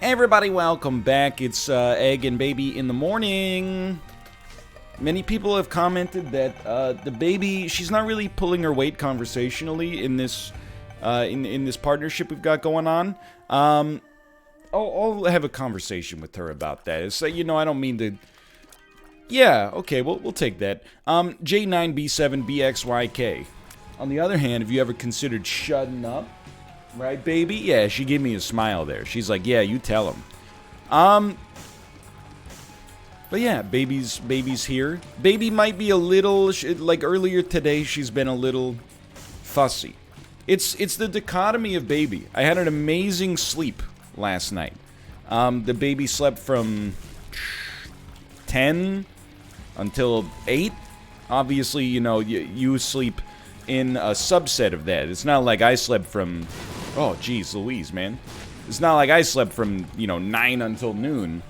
Everybody, welcome back. It's Egg and Baby in the morning. Many people have commented that the baby, she's not really pulling her weight conversationally in this in this partnership we've got going on. I'll have a conversation with her about that. It's like, I don't mean to. Yeah, okay, we'll take that. J9B7BXYK. On the other hand, have you ever considered shutting up? Right, baby? Yeah, she gave me a smile there. She's like, yeah, you tell him. But yeah, baby's here. Baby might be a little, like earlier today, she's been a little fussy. It's the dichotomy of baby. I had an amazing sleep last night. The baby slept from 10 until 8. Obviously, you sleep in a subset of that. It's not like I slept from... Oh, geez, Louise, man. It's not like I slept from, 9 until noon.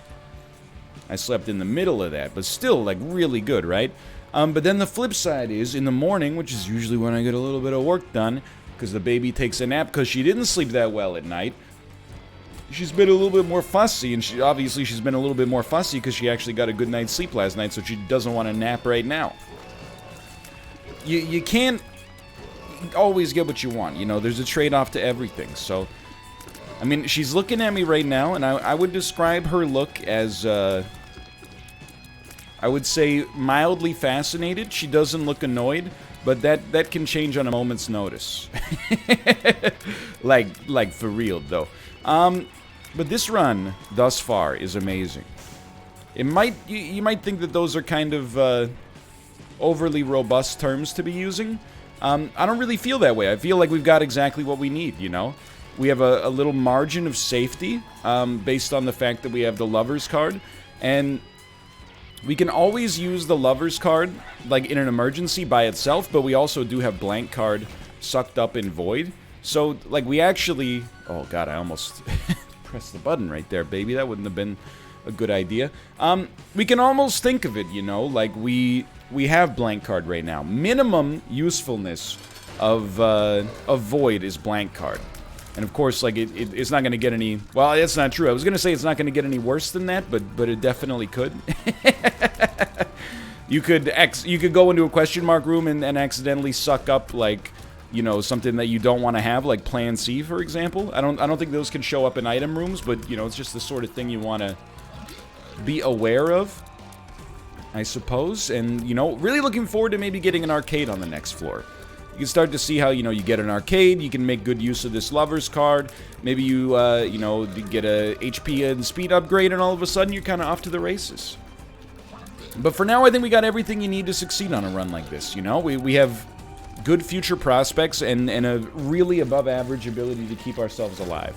I slept in the middle of that, but still, like, really good, right? But then the flip side is, in the morning, which is usually when I get a little bit of work done, because the baby takes a nap because she didn't sleep that well at night, she's been a little bit more fussy, and she's been a little bit more fussy because she actually got a good night's sleep last night, so she doesn't want to nap right now. You can't always get what you want, there's a trade-off to everything. So I mean, she's looking at me right now, and I would describe her look as I would say mildly fascinated. She doesn't look annoyed, but that can change on a moment's notice. like for real though. But this run thus far is amazing. You might think that those are kind of overly robust terms to be using. I don't really feel that way. I feel like we've got exactly what we need, We have a little margin of safety based on the fact that we have the Lover's card. And we can always use the Lover's card, like, in an emergency by itself, but we also do have Blank card sucked up in Void. So, like, we actually... Oh, God, I almost pressed the button right there, baby. That wouldn't have been a good idea. We can almost think of it, like we have Blank card right now. Minimum usefulness of Void is Blank card. And of course, like, it's not going to get any... Well, that's not true. I was going to say it's not going to get any worse than that, but it definitely could. You could go into a question mark room and accidentally suck up, like, something that you don't want to have, like Plan C, for example. I don't think those can show up in item rooms, but, it's just the sort of thing you want to be aware of, I suppose. And, really looking forward to maybe getting an arcade on the next floor. You can start to see how, you get an arcade, you can make good use of this Lover's card. Maybe you, get a HP and speed upgrade, and all of a sudden you're kind of off to the races. But for now, I think we got everything you need to succeed on a run like this, We have good future prospects and a really above-average ability to keep ourselves alive.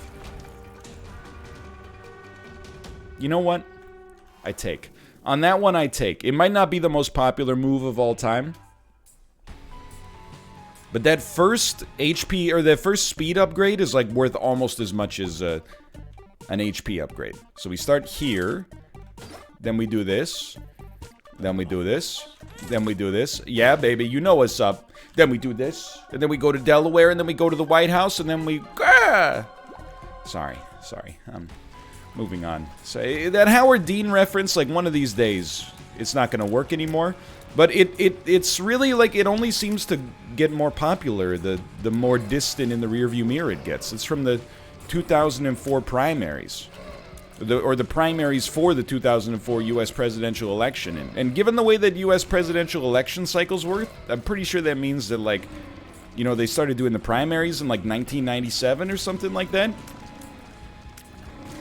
You know what? I take. On that one, I take. It might not be the most popular move of all time, but that first HP, or that first speed upgrade is, like, worth almost as much as an HP upgrade. So we start here, then we do this, then we do this, then we do this. Yeah, baby, you know what's up. Then we do this, and then we go to Delaware, and then we go to the White House, and then we... Sorry. Moving on. So that Howard Dean reference, like, one of these days, it's not going to work anymore. But it's really, like, it only seems to get more popular the more distant in the rearview mirror it gets. It's from the 2004 primaries. Or the primaries for the 2004 U.S. presidential election. And given the way that U.S. presidential election cycles work, I'm pretty sure that means that, like, they started doing the primaries in, like, 1997 or something like that.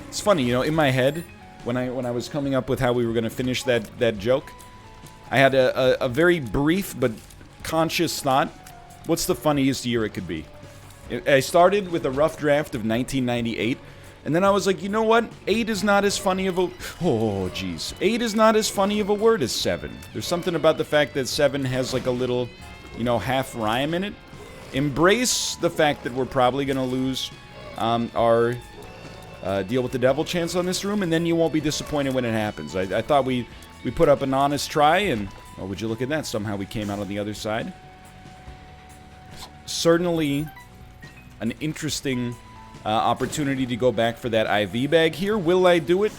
It's funny, in my head, when I was coming up with how we were going to finish that joke, I had a very brief but conscious thought. What's the funniest year it could be? I started with a rough draft of 1998, and then I was like, you know what? 8 is not as funny of a... Oh, jeez. 8 is not as funny of a word as 7. There's something about the fact that 7 has, like, a little, half rhyme in it. Embrace the fact that we're probably going to lose our deal with the devil chance on this room, and then you won't be disappointed when it happens. I thought we put up an honest try, and, oh, would you look at that? Somehow we came out on the other side. Certainly an interesting opportunity to go back for that IV bag here. Will I do it?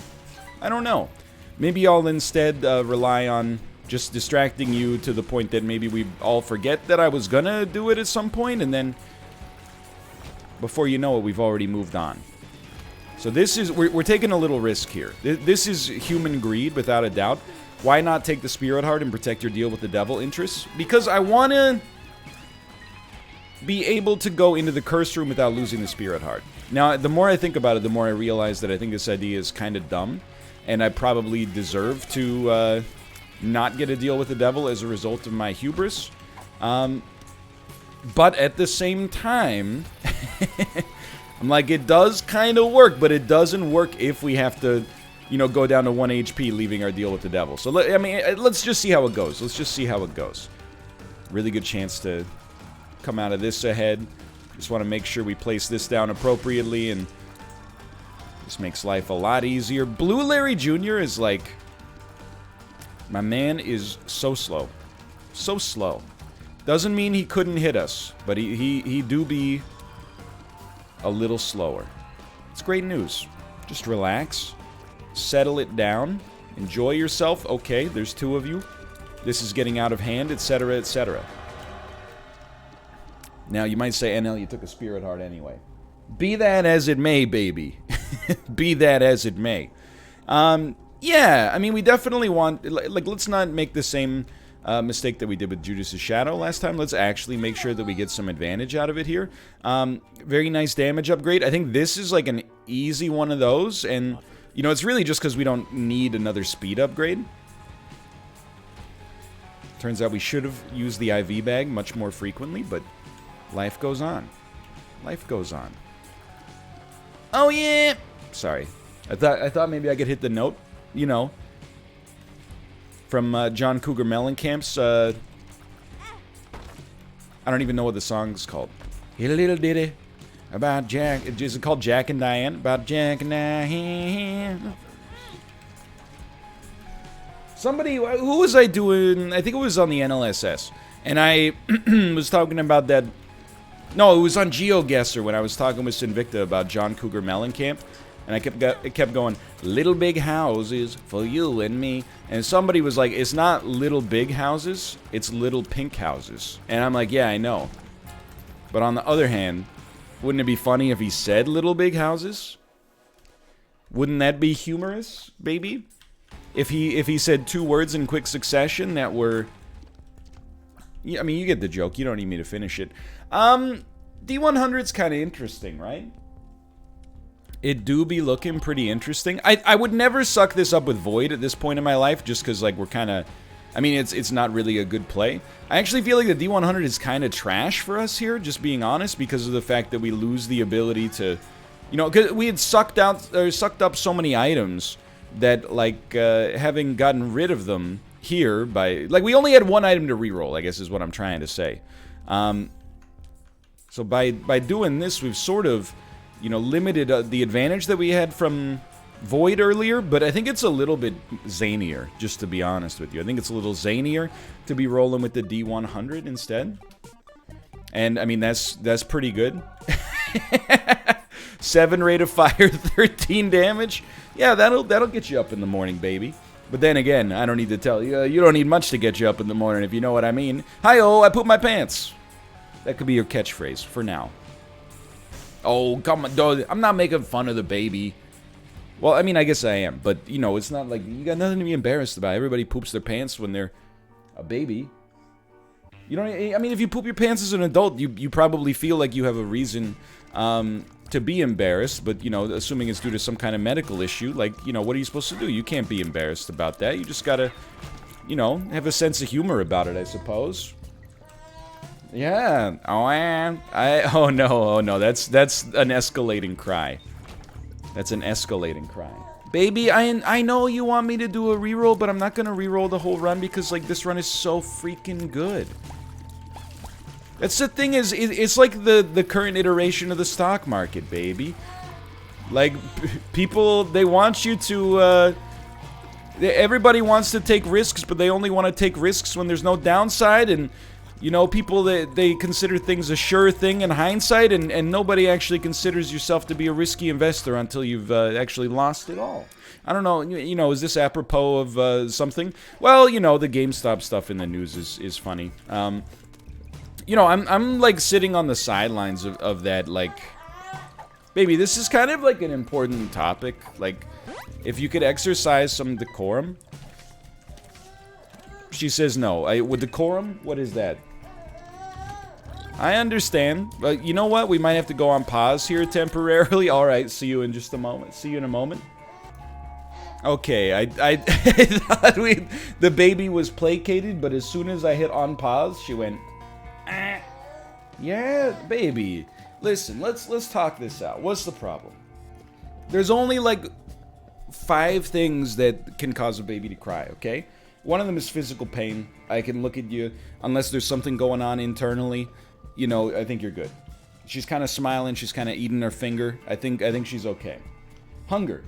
I don't know. Maybe I'll instead rely on just distracting you to the point that maybe we all forget that I was gonna do it at some point, and then before you know it, we've already moved on. So this is, we're taking a little risk here. This is human greed, without a doubt. Why not take the Spirit Heart and protect your deal with the Devil interests? Because I want to be able to go into the Curse Room without losing the Spirit Heart. Now, the more I think about it, the more I realize that I think this idea is kind of dumb, and I probably deserve to not get a deal with the Devil as a result of my hubris. But at the same time, I'm like, it does kind of work, but it doesn't work if we have to, you know, go down to 1 HP, leaving our deal with the Devil. So, I mean, let's just see how it goes. Let's just see how it goes. Really good chance to come out of this ahead. Just want to make sure we place this down appropriately, and this makes life a lot easier. Blue Larry Jr. is like, my man is so slow. So slow. Doesn't mean he couldn't hit us, but he do be a little slower. It's great news. Just relax. Settle it down. Enjoy yourself. Okay, there's 2 of you. This is getting out of hand, etc., etc. Now, you might say, NL, you took a Spirit Heart anyway. Be that as it may, baby. Be that as it may. Yeah, I mean, we definitely want... Like, let's not make the same mistake that we did with Judas's Shadow last time. Let's actually make sure that we get some advantage out of it here. Very nice damage upgrade. I think this is like an easy one of those, and, you know, it's really just because we don't need another speed upgrade. Turns out we should have used the IV bag much more frequently, but life goes on. Life goes on. Oh, yeah! Sorry. I thought maybe I could hit the note, you know, from John Cougar Mellencamp's, I don't even know what the song's called. Hit a little ditty about Jack. Is it called Jack and Diane? About Jack and Diane. Somebody, who was I doing? I think it was on the NLSS. And I was talking about that. No, it was on GeoGuessr when I was talking with Sinvicta about John Cougar Mellencamp. And it kept going, little big houses for you and me. And somebody was like, it's not little big houses, it's little pink houses. And I'm like, yeah, I know. But on the other hand, wouldn't it be funny if he said little big houses? Wouldn't that be humorous, baby? If he said 2 words in quick succession that were... Yeah, I mean, you get the joke. You don't need me to finish it. D100's kind of interesting, right? It do be looking pretty interesting. I would never suck this up with Void at this point in my life, just because, like, we're kind of... I mean, it's not really a good play. I actually feel like the D100 is kind of trash for us here, just being honest, because of the fact that we lose the ability to... You know, because we had sucked up so many items that, like, having gotten rid of them here by... Like, we only had 1 item to reroll, I guess is what I'm trying to say. So by doing this, we've sort of... You know, limited the advantage that we had from Void earlier, but I think it's a little bit zanier, just to be honest with you. I think it's a little zanier to be rolling with the D100 instead. And, I mean, that's pretty good. 7 rate of fire, 13 damage. Yeah, that'll get you up in the morning, baby. But then again, I don't need to tell you, you don't need much to get you up in the morning, if you know what I mean. Hi-oh, I pooped my pants. That could be your catchphrase, for now. Oh, come on, dude. I'm not making fun of the baby. Well, I mean, I guess I am. But, you know, it's not like... You got nothing to be embarrassed about. Everybody poops their pants when they're a baby. You know, I mean, if you poop your pants as an adult, you probably feel like you have a reason to be embarrassed. But, you know, assuming it's due to some kind of medical issue, like, you know, what are you supposed to do? You can't be embarrassed about that. You just gotta, you know, have a sense of humor about it, I suppose. Yeah. Oh no, that's an escalating cry. That's an escalating cry. Baby, I know you want me to do a reroll, but I'm not gonna reroll the whole run because, like, this run is so freaking good. That's the thing, is it's like the current iteration of the stock market, baby. Like, people, they want you to everybody wants to take risks, but they only want to take risks when there's no downside, and You know, people that they consider things a sure thing in hindsight, and nobody actually considers yourself to be a risky investor until you've actually lost it all. I don't know, you know, is this apropos of something? Well, you know, the GameStop stuff in the news is funny. You know, I'm like sitting on the sidelines of that, like, baby, this is kind of like an important topic. Like, if you could exercise some decorum. She says no. With decorum? What is that? I understand, but you know what? We might have to go on pause here temporarily. All right, see you in just a moment. See you in a moment. Okay, I thought the baby was placated, but as soon as I hit on pause, she went, ah. Yeah, baby. Listen, let's talk this out. What's the problem? There's only like 5 things that can cause a baby to cry, okay? One of them is physical pain. I can look at you, unless there's something going on internally, you know, I think you're good. She's kind of smiling, she's kind of eating her finger. I think she's okay. Hunger.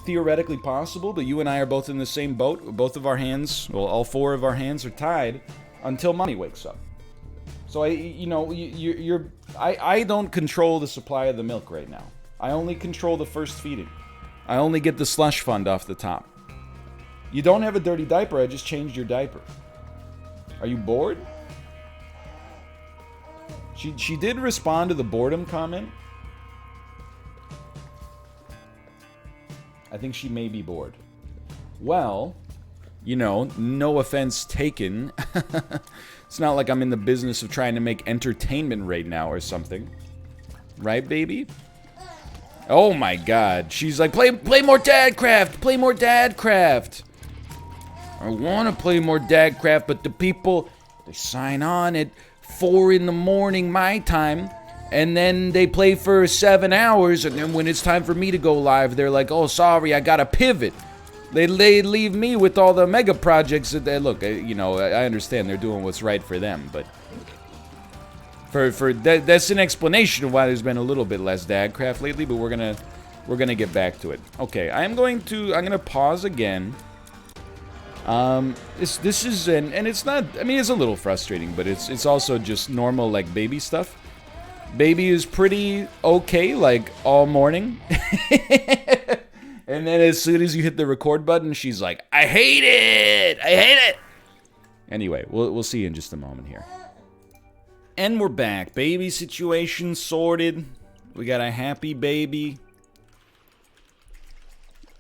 Theoretically possible, but you and I are both in the same boat. Both of our hands, well, all 4 of our hands are tied until mommy wakes up. So I don't control the supply of the milk right now. I only control the first feeding. I only get the slush fund off the top. You don't have a dirty diaper, I just changed your diaper. Are you bored? She did respond to the boredom comment. I think she may be bored. Well, you know, no offense taken. It's not like I'm in the business of trying to make entertainment right now or something. Right, baby? Oh my god. She's like, play more Dadcraft! Play more Dadcraft! I want to play more Dadcraft, but the people, they sign on at 4 in the morning my time, and then they play for 7 hours, and then when it's time for me to go live, they're like, oh, sorry, I gotta pivot. They leave me with all the mega projects that they, look, you know, I understand they're doing what's right for them, but that's an explanation of why there's been a little bit less Dadcraft lately, but we're gonna get back to it. Okay, I'm gonna pause again. This is and it's not, I mean, it's a little frustrating, but it's also just normal, like, baby stuff. Baby is pretty okay, like, all morning. And then as soon as you hit the record button, she's like, I hate it! I hate it! Anyway, we'll see you in just a moment here. And we're back. Baby situation sorted. We got a happy baby.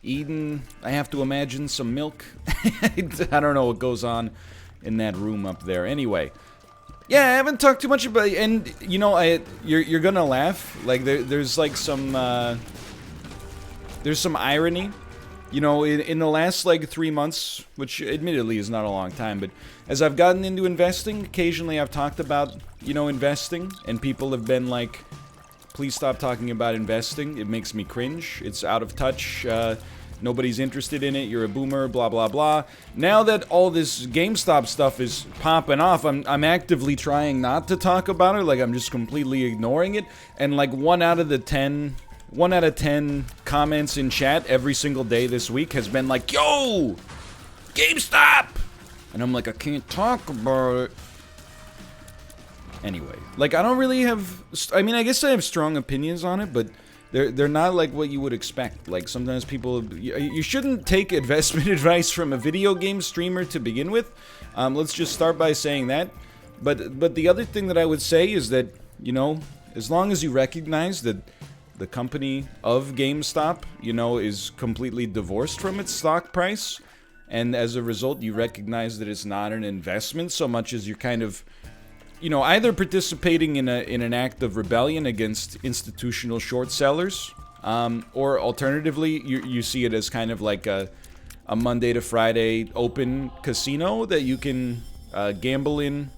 Eating, I have to imagine, some milk. I don't know what goes on in that room up there. Anyway, yeah, I haven't talked too much about, and you know, you're gonna laugh. Like there's like some there's some irony. You know, in the last like 3 months, which admittedly is not a long time, but as I've gotten into investing, occasionally I've talked about, you know, investing, and people have been like, please stop talking about investing. It makes me cringe. It's out of touch. Nobody's interested in it. You're a boomer, blah, blah, blah. Now that all this GameStop stuff is popping off, I'm actively trying not to talk about it. Like, I'm just completely ignoring it. And like 1 out of 10 comments in chat every single day this week has been like, yo, GameStop! And I'm like, I can't talk about it. Anyway, like, I don't really have, I mean, I guess I have strong opinions on it, but they're not like what you would expect. Like, sometimes people, you shouldn't take investment advice from a video game streamer to begin with. Let's just start by saying that. But the other thing that I would say is that, you know, as long as you recognize that the company of GameStop, you know, is completely divorced from its stock price, and as a result, you recognize that it's not an investment so much as you're kind of, you know, either participating in an act of rebellion against institutional short sellers, or alternatively, you see it as kind of like a Monday to Friday open casino that you can gamble in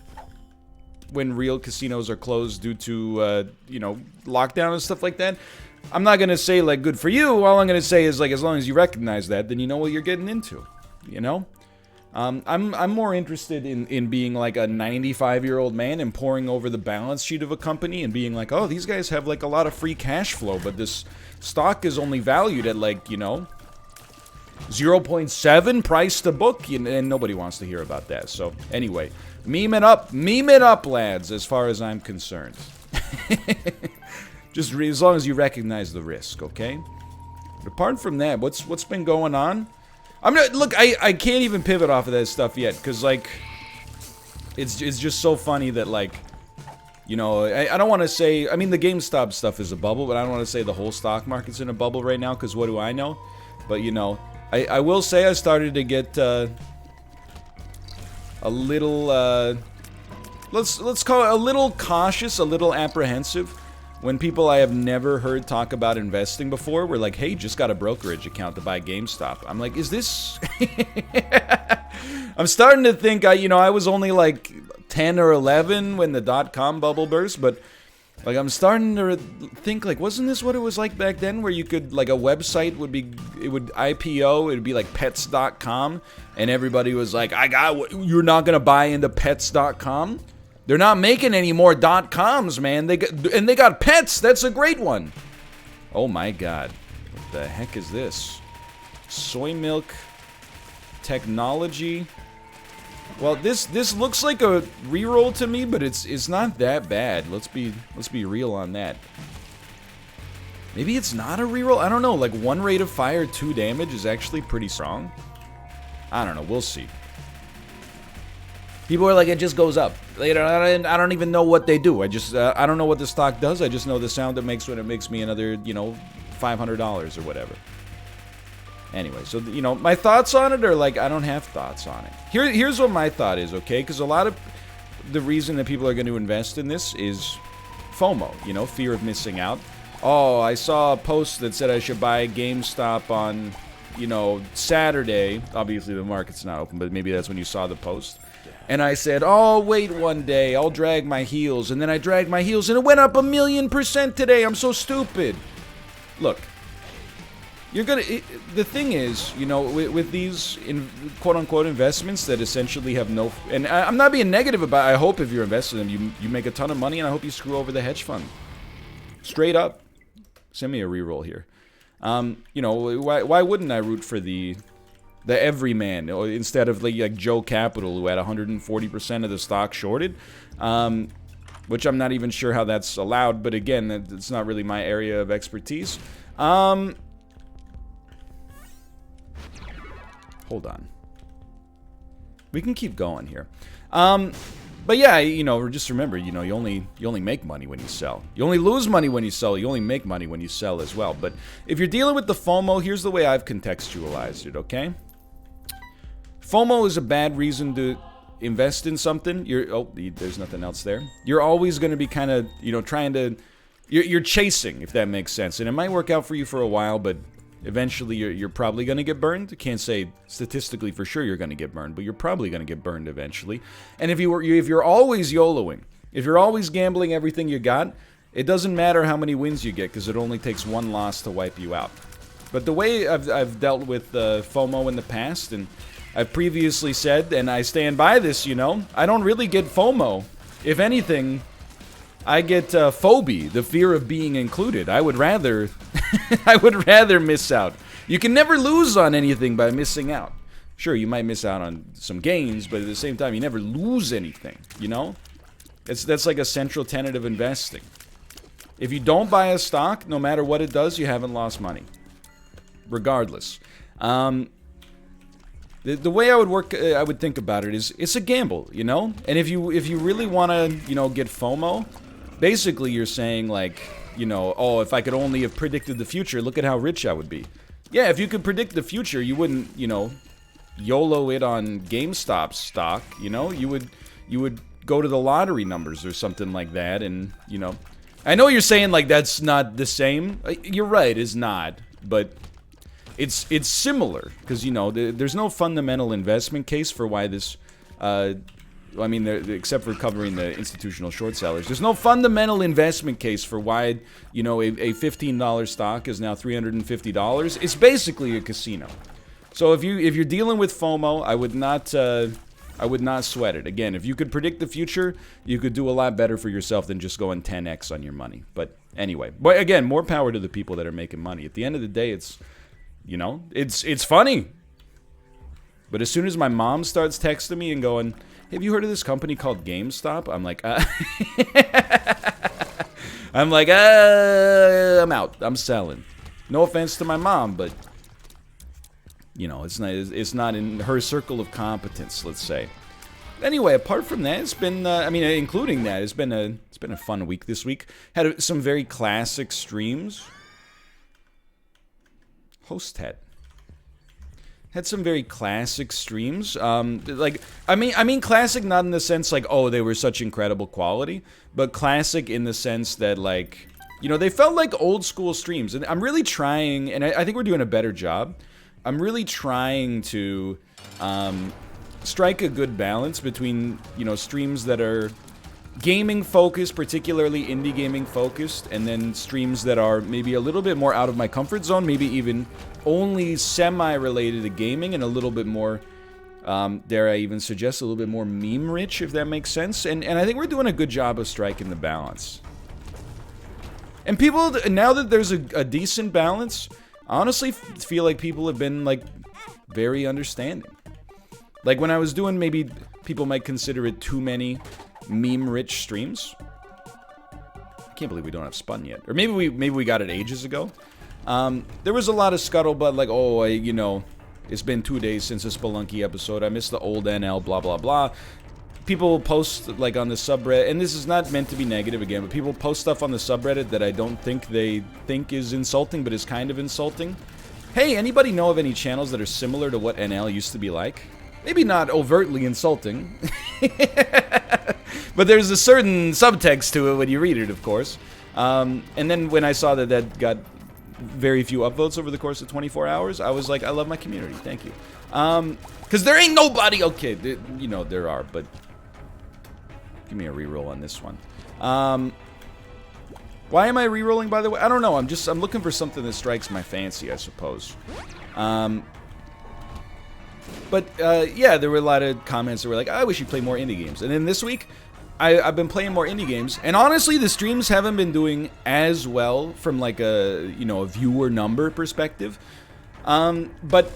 when real casinos are closed due to, you know, lockdown and stuff like that. I'm not going to say, like, good for you. All I'm going to say is, like, as long as you recognize that, then you know what you're getting into, you know? I'm more interested in being like a 95-year-old man and poring over the balance sheet of a company and being like, oh, these guys have like a lot of free cash flow, but this stock is only valued at like, you know, 0.7 price to book, and nobody wants to hear about that. So anyway, Meme it up, lads, as far as I'm concerned. Just as long as you recognize the risk, okay? But apart from that, what's been going on? Look, I can't even pivot off of that stuff yet, because, like, it's just so funny that, like, you know, I don't want to say, I mean, the GameStop stuff is a bubble, but I don't want to say the whole stock market's in a bubble right now, because what do I know? But, you know, I will say I started to get, a little, let's call it a little cautious, a little apprehensive, when people I have never heard talk about investing before were like, hey, just got a brokerage account to buy GameStop. I'm like, is this... I'm starting to think, you know, I was only like 10 or 11 when the .com bubble burst, but like I'm starting to think, like, wasn't this what it was like back then, where you could, like, a website would be, it would IPO, it would be like pets.com, and everybody was like, you're not gonna buy into pets.com? They're not making any more .coms, man. They got pets. That's a great one. Oh my god. What the heck is this? Soy milk technology. Well, this looks like a reroll to me, but it's not that bad. Let's be real on that. Maybe it's not a reroll. I don't know. Like 1 rate of fire, 2 damage is actually pretty strong. I don't know. We'll see. People are like, it just goes up. I don't even know what they do. I don't know what the stock does. I just know the sound it makes when it makes me another, you know, $500 or whatever. Anyway, so, you know, my thoughts on it are like, I don't have thoughts on it. Here's what my thought is, okay? Because a lot of the reason that people are going to invest in this is FOMO, you know, fear of missing out. Oh, I saw a post that said I should buy GameStop on, you know, Saturday. Obviously, the market's not open, but maybe that's when you saw the post. And I said, oh, wait one day, I'll drag my heels. And then I dragged my heels, and it went up 1,000,000% today. I'm so stupid. Look, the thing is, you know, with these quote-unquote investments that essentially have no... And I'm not being negative about it. I hope if you're invested in them, you make a ton of money, and I hope you screw over the hedge fund. Straight up. Send me a reroll here. You know, why wouldn't I root for the everyman, instead of like Joe Capital, who had 140% of the stock shorted, which I'm not even sure how that's allowed, but again, it's not really my area of expertise. Hold on. We can keep going here. But yeah, you know, just remember, you know, you only make money when you sell. You only lose money when you sell. You only make money when you sell as well. But if you're dealing with the FOMO, here's the way I've contextualized it, okay? FOMO is a bad reason to invest in something. There's nothing else there. You're always going to be kind of, you know, trying to... You're chasing, if that makes sense. And it might work out for you for a while, but eventually you're probably going to get burned. I can't say statistically for sure you're going to get burned, but you're probably going to get burned eventually. And if you're always YOLOing, if you're always gambling everything you got, it doesn't matter how many wins you get, because it only takes 1 loss to wipe you out. But the way I've dealt with FOMO in the past, and I've previously said, and I stand by this, you know, I don't really get FOMO. If anything, I get phobia, the fear of being included. I would rather, I would rather miss out. You can never lose on anything by missing out. Sure, you might miss out on some gains, but at the same time, you never lose anything, you know? That's like a central tenet of investing. If you don't buy a stock, no matter what it does, you haven't lost money. Regardless. The way I would think about it is, it's a gamble, you know? And if you really want to, you know, get FOMO, basically you're saying, like, you know, oh, if I could only have predicted the future, look at how rich I would be. Yeah, if you could predict the future, you wouldn't, you know, YOLO it on GameStop stock, you know? You would go to the lottery numbers or something like that, and, you know... I know you're saying, like, that's not the same. You're right, it's not, but... It's similar, because, you know, there's no fundamental investment case for why this, I mean, except for covering the institutional short sellers, there's no fundamental investment case for why, you know, a $15 stock is now $350. It's basically a casino. So if you're dealing with FOMO, I would not sweat it. Again, if you could predict the future, you could do a lot better for yourself than just going 10x on your money. But anyway, but again, more power to the people that are making money. At the end of the day, it's... You know, it's funny. But as soon as my mom starts texting me and going, have you heard of this company called GameStop? I'm like, I'm out. I'm selling. No offense to my mom, but you know, it's not in her circle of competence, let's say. Anyway, apart from that, it's been I mean, including that, it's been a fun week this week. Had some very classic streams. Host had some very classic streams. Like I mean classic not in the sense like, oh, they were such incredible quality, but classic in the sense that, like, you know, they felt like old school streams. And I'm really trying, and I think we're doing a better job. I'm really trying to strike a good balance between, you know, streams that are gaming focused, particularly indie gaming focused, and then streams that are maybe a little bit more out of my comfort zone, maybe even only semi-related to gaming, and a little bit more, dare I even suggest, a little bit more meme-rich, if that makes sense. And I think we're doing a good job of striking the balance. And people, now that there's a decent balance, I honestly feel like people have been, like, very understanding. Like, when I was doing, maybe people might consider it too many meme-rich streams. I can't believe we don't have Spun yet. Or maybe we got it ages ago. There was a lot of scuttlebutt, like, oh, you know, it's been 2 days since a Spelunky episode. I missed the old NL, blah, blah, blah. People post, like, on the subreddit, and this is not meant to be negative again, but people post stuff on the subreddit that I don't think they think is insulting, but is kind of insulting. Hey, anybody know of any channels that are similar to what NL used to be like? Maybe not overtly insulting, but there's a certain subtext to it when you read it, of course. And then when I saw that got very few upvotes over the course of 24 hours, I was like, I love my community, thank you. Because there ain't nobody, okay, you know, there are, but give me a reroll on this one. Why am I rerolling, by the way? I don't know, I'm looking for something that strikes my fancy, I suppose. But, yeah, there were a lot of comments that were like, I wish you'd play more indie games. And then this week, I've been playing more indie games. And honestly, the streams haven't been doing as well from, like, a viewer number perspective. But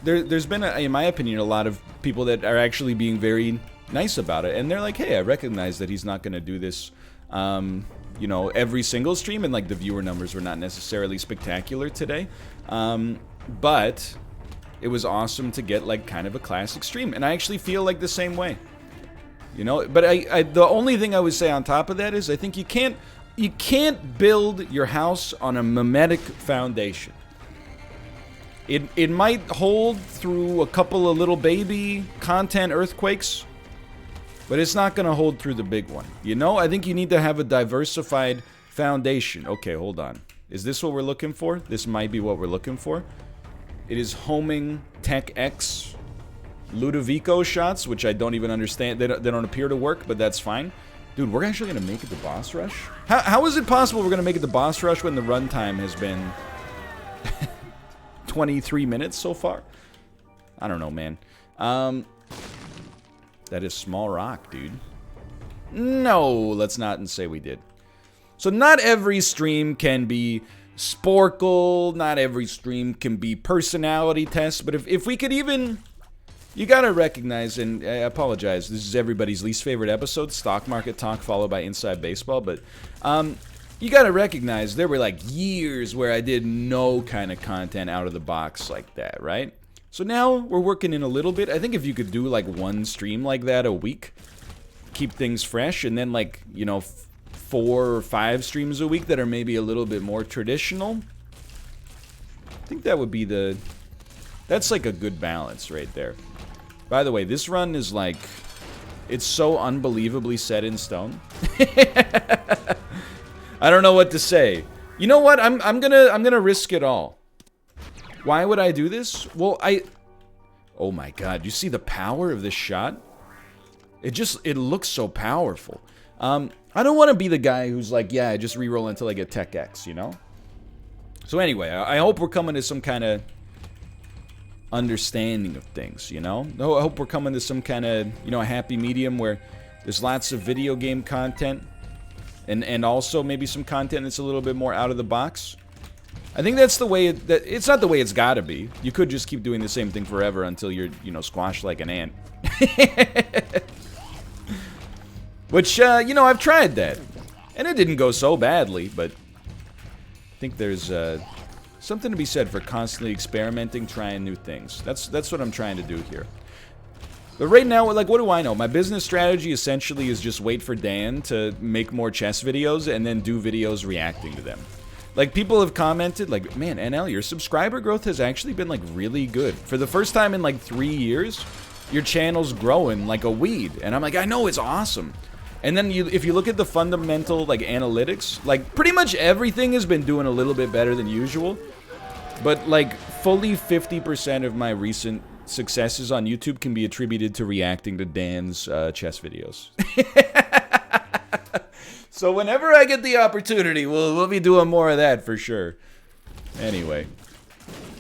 there's been, in my opinion, a lot of people that are actually being very nice about it. And they're like, hey, I recognize that he's not going to do this, you know, every single stream. And, like, the viewer numbers were not necessarily spectacular today. But it was awesome to get, like, kind of a classic stream. And I actually feel like the same way. You know, but the only thing I would say on top of that is I think you can't build your house on a mimetic foundation. It might hold through a couple of little baby content earthquakes, but it's not going to hold through the big one. You know, I think you need to have a diversified foundation. Okay, hold on. Is this what we're looking for? This might be what we're looking for. It is homing Tech X Ludovico shots, which I don't even understand. They don't appear to work, but that's fine. Dude, we're actually going to make it to boss rush? How is it possible we're going to make it to boss rush when the runtime has been 23 minutes so far? I don't know, man. That is small rock, dude. No, let's not say we did. So not every stream can be Sporkle, not every stream can be personality tests, but if we could even... You gotta recognize, and I apologize, this is everybody's least favorite episode, stock market talk followed by inside baseball, but you gotta recognize there were like years where I did no kind of content out of the box like that, right? So now we're working in a little bit. I think if you could do like one stream like that a week, keep things fresh, and then like, you know, 4 or 5 streams a week that are maybe a little bit more traditional, I think that would be that's like a good balance right there. By the way, this run is like, it's so unbelievably set in stone. I don't know what to say. You know what? I'm gonna risk it all. Why would I do this? Well, oh my god, you see the power of this shot? It looks so powerful. I don't want to be the guy who's like, yeah, I just reroll until I get Tech X, you know? So anyway, I hope we're coming to some kind of understanding of things, you know? I hope we're coming to some kind of, you know, a happy medium where there's lots of video game content and also maybe some content that's a little bit more out of the box. I think that's the way it's not the way it's gotta be. You could just keep doing the same thing forever until you're, you know, squashed like an ant. Which, you know, I've tried that. And it didn't go so badly, but I think there's something to be said for constantly experimenting, trying new things. That's what I'm trying to do here. But right now, like, what do I know? My business strategy essentially is just wait for Dan to make more chess videos and then do videos reacting to them. Like, people have commented, like, man, NL, your subscriber growth has actually been, like, really good. For the first time in, like, 3 years, your channel's growing like a weed. And I'm like, I know, it's awesome. And then if you look at the fundamental, like, analytics, like, pretty much everything has been doing a little bit better than usual. But, like, fully 50% of my recent successes on YouTube can be attributed to reacting to Dan's chess videos. So whenever I get the opportunity, we'll be doing more of that for sure. Anyway.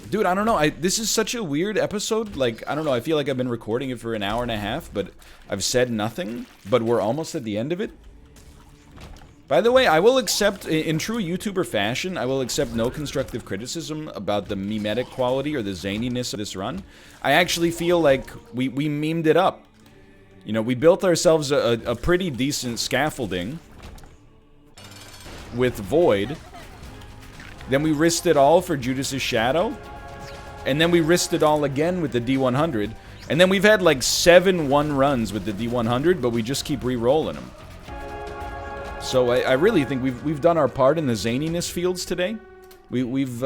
Dude, I don't know. This is such a weird episode. Like, I don't know. I feel like I've been recording it for an hour and a half, but I've said nothing. But we're almost at the end of it. By the way, I will accept, in true YouTuber fashion, I will accept no constructive criticism about the memetic quality or the zaniness of this run. I actually feel like we memed it up. You know, we built ourselves a pretty decent scaffolding with Void. Then we risked it all for Judas's Shadow. And then we risked it all again with the D100. And then we've had like 7 1-runs with the D100, but we just keep re-rolling them. So I really think we've done our part in the zaniness fields today. We've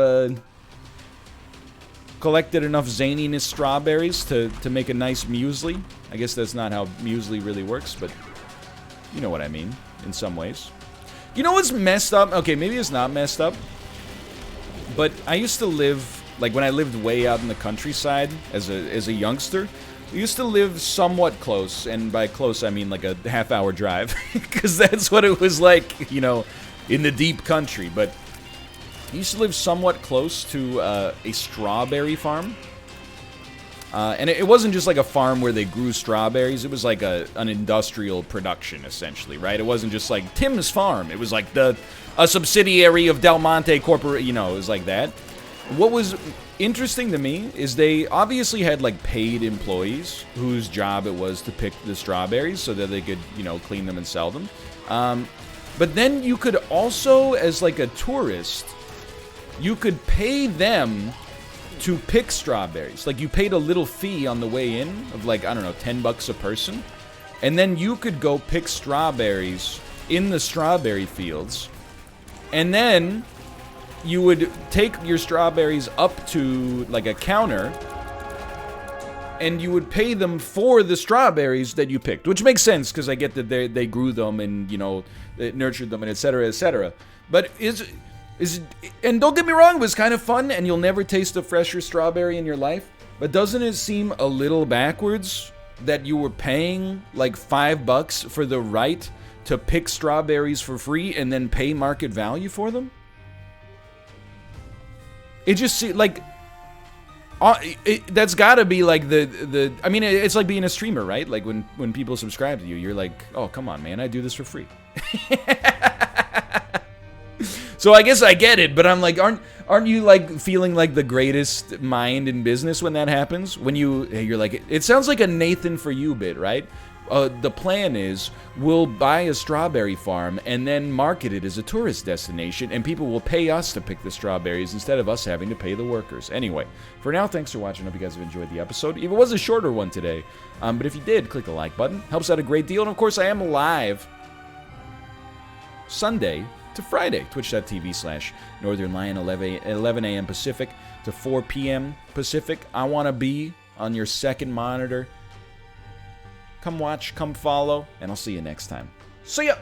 collected enough zaniness strawberries to make a nice muesli. I guess that's not how muesli really works, but you know what I mean, in some ways. You know what's messed up? Okay, maybe it's not messed up. But I used to live, like when I lived way out in the countryside as a youngster, I used to live somewhat close, and by close I mean like a half-hour drive, because that's what it was like, you know, in the deep country. But I used to live somewhat close to a strawberry farm. And it wasn't just like a farm where they grew strawberries. It was like an industrial production, essentially, right? It wasn't just like Tim's Farm. It was like a subsidiary of Del Monte Corporate, you know, it was like that. What was interesting to me is they obviously had like paid employees whose job it was to pick the strawberries so that they could, you know, clean them and sell them. But then you could also, as like a tourist, you could pay them to pick strawberries. Like, you paid a little fee on the way in of like, I don't know, 10 bucks a person. And then you could go pick strawberries in the strawberry fields. And then you would take your strawberries up to like a counter and you would pay them for the strawberries that you picked, which makes sense because I get that they grew them and, you know, it nurtured them and etc., etc. But and don't get me wrong, it was kind of fun, and you'll never taste a fresher strawberry in your life. But doesn't it seem a little backwards that you were paying like $5 for the right to pick strawberries for free and then pay market value for them? It just seems like that's got to be like the. I mean, it's like being a streamer, right? Like when people subscribe to you, you're like, oh, come on, man, I do this for free. So I guess I get it, but I'm like, aren't you like feeling like the greatest mind in business when that happens? When you're like, it sounds like a Nathan for you bit, right? The plan is we'll buy a strawberry farm and then market it as a tourist destination, and people will pay us to pick the strawberries instead of us having to pay the workers. Anyway, for now, thanks for watching. Hope you guys have enjoyed the episode. If it was a shorter one today, but if you did, click the like button. Helps out a great deal. And of course, I am live Sunday to Friday, twitch.tv/Northernlion, 11 a.m. Pacific to 4 p.m. Pacific. I want to be on your second monitor. Come watch, come follow, and I'll see you next time. See ya!